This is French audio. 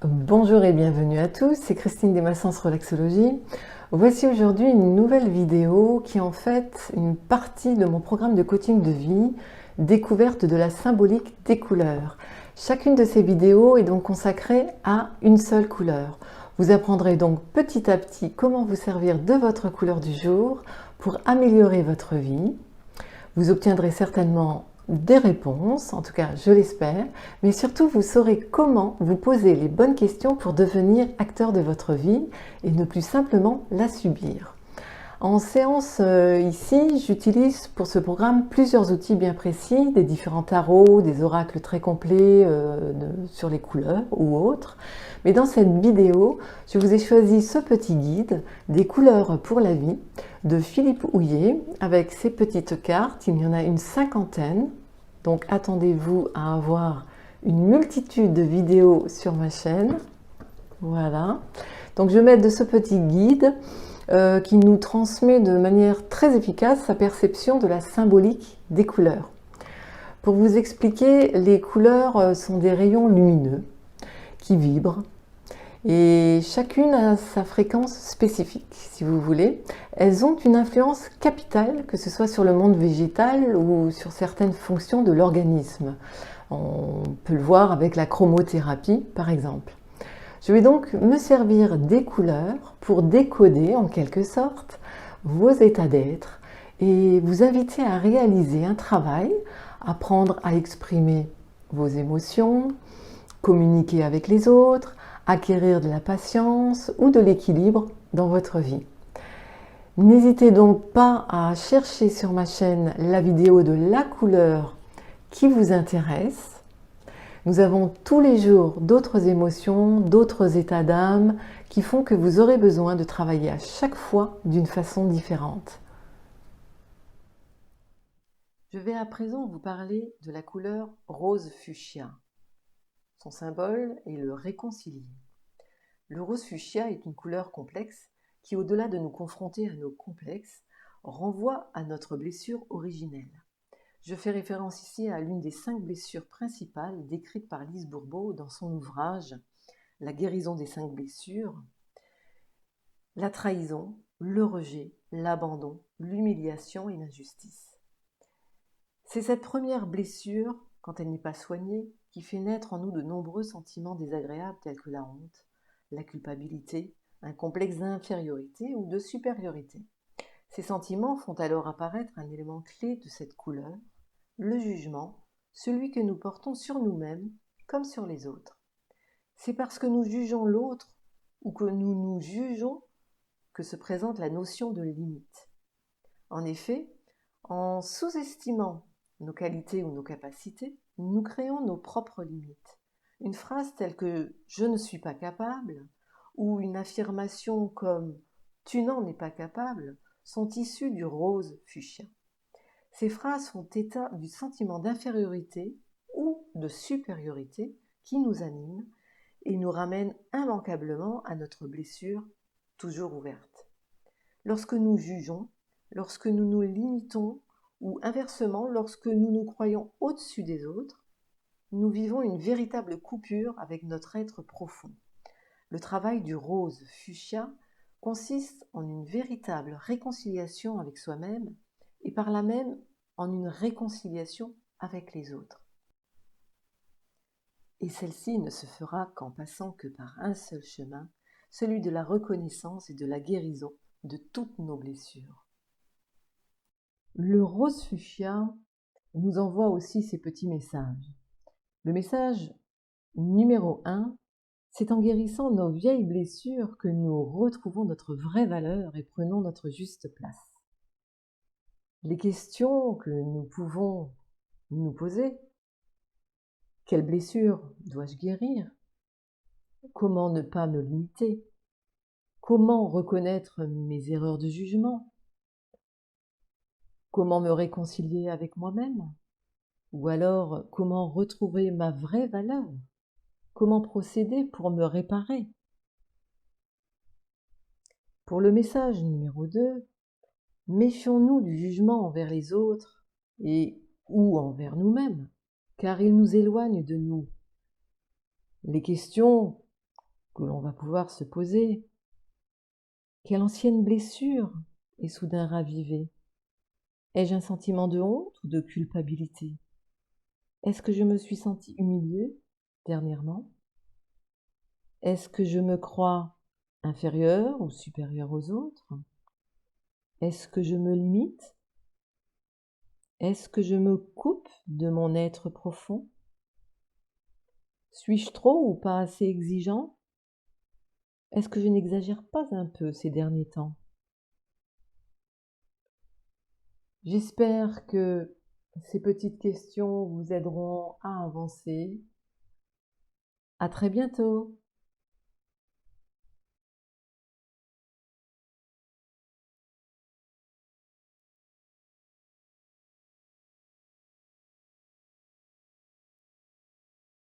Bonjour et bienvenue à tous, c'est Christine Desmassens Relaxologie. Voici aujourd'hui une nouvelle vidéo qui est en fait une partie de mon programme de coaching de vie, découverte de la symbolique des couleurs. Chacune de ces vidéos est donc consacrée à une seule couleur. Vous apprendrez donc petit à petit comment vous servir de votre couleur du jour pour améliorer votre vie. Vous obtiendrez certainement des réponses, en tout cas je l'espère, mais surtout vous saurez comment vous poser les bonnes questions pour devenir acteur de votre vie et ne plus simplement la subir. En séance ici, j'utilise pour ce programme plusieurs outils bien précis, des différents tarots, des oracles très complets sur les couleurs ou autres. Mais dans cette vidéo, je vous ai choisi ce petit guide des couleurs pour la vie de Philippe Houillet avec ces petites cartes. Il y en a une cinquantaine, donc attendez-vous à avoir une multitude de vidéos sur ma chaîne. Voilà. Donc je vais mettre de ce petit guide qui nous transmet de manière très efficace sa perception de la symbolique des couleurs. Pour vous expliquer, les couleurs sont des rayons lumineux qui vibrent et chacune a sa fréquence spécifique, si vous voulez. Elles ont une influence capitale, que ce soit sur le monde végétal ou sur certaines fonctions de l'organisme. On peut le voir avec la chromothérapie, par exemple. Je vais donc me servir des couleurs pour décoder en quelque sorte vos états d'être et vous inviter à réaliser un travail, apprendre à exprimer vos émotions, communiquer avec les autres, acquérir de la patience ou de l'équilibre dans votre vie. N'hésitez donc pas à chercher sur ma chaîne la vidéo de la couleur qui vous intéresse. Nous avons tous les jours d'autres émotions, d'autres états d'âme qui font que vous aurez besoin de travailler à chaque fois d'une façon différente. Je vais à présent vous parler de la couleur rose fuchsia. Son symbole est le réconcilier. Le rose fuchsia est une couleur complexe qui, au-delà de nous confronter à nos complexes, renvoie à notre blessure originelle. Je fais référence ici à l'une des 5 blessures principales décrites par Lise Bourbeau dans son ouvrage « La guérison des 5 blessures », la trahison, le rejet, l'abandon, l'humiliation et l'injustice. C'est cette première blessure, quand elle n'est pas soignée, qui fait naître en nous de nombreux sentiments désagréables tels que la honte, la culpabilité, un complexe d'infériorité ou de supériorité. Ces sentiments font alors apparaître un élément clé de cette couleur, le jugement, celui que nous portons sur nous-mêmes comme sur les autres. C'est parce que nous jugeons l'autre ou que nous nous jugeons que se présente la notion de limite. En effet, en sous-estimant nos qualités ou nos capacités, nous créons nos propres limites. Une phrase telle que « je ne suis pas capable » ou une affirmation comme « tu n'en es pas capable » sont issues du rose fuchsia. Ces phrases font état du sentiment d'infériorité ou de supériorité qui nous anime et nous ramène immanquablement à notre blessure toujours ouverte. Lorsque nous jugeons, lorsque nous nous limitons ou inversement lorsque nous nous croyons au-dessus des autres, nous vivons une véritable coupure avec notre être profond. Le travail du rose fuchsia consiste en une véritable réconciliation avec soi-même et par là même en une réconciliation avec les autres. Et celle-ci ne se fera qu'en passant que par un seul chemin, celui de la reconnaissance et de la guérison de toutes nos blessures. Le rose fuchsia nous envoie aussi ces petits messages. Le message numéro 1, c'est en guérissant nos vieilles blessures que nous retrouvons notre vraie valeur et prenons notre juste place. Les questions que nous pouvons nous poser: quelle blessure dois-je guérir? Comment ne pas me limiter? Comment reconnaître mes erreurs de jugement? Comment me réconcilier avec moi-même? Ou alors, comment retrouver ma vraie valeur? Comment procéder pour me réparer? Pour le message numéro 2, méfions-nous du jugement envers les autres et ou envers nous-mêmes, car il nous éloigne de nous. Les questions que l'on va pouvoir se poser. Quelle ancienne blessure est soudain ravivée? Ai-je un sentiment de honte ou de culpabilité? Est-ce que je me suis sentie humiliée dernièrement? Est-ce que je me crois inférieure ou supérieure aux autres? Est-ce que je me limite? Est-ce que je me coupe de mon être profond? Suis-je trop ou pas assez exigeant? Est-ce que je n'exagère pas un peu ces derniers temps? J'espère que ces petites questions vous aideront à avancer. À très bientôt!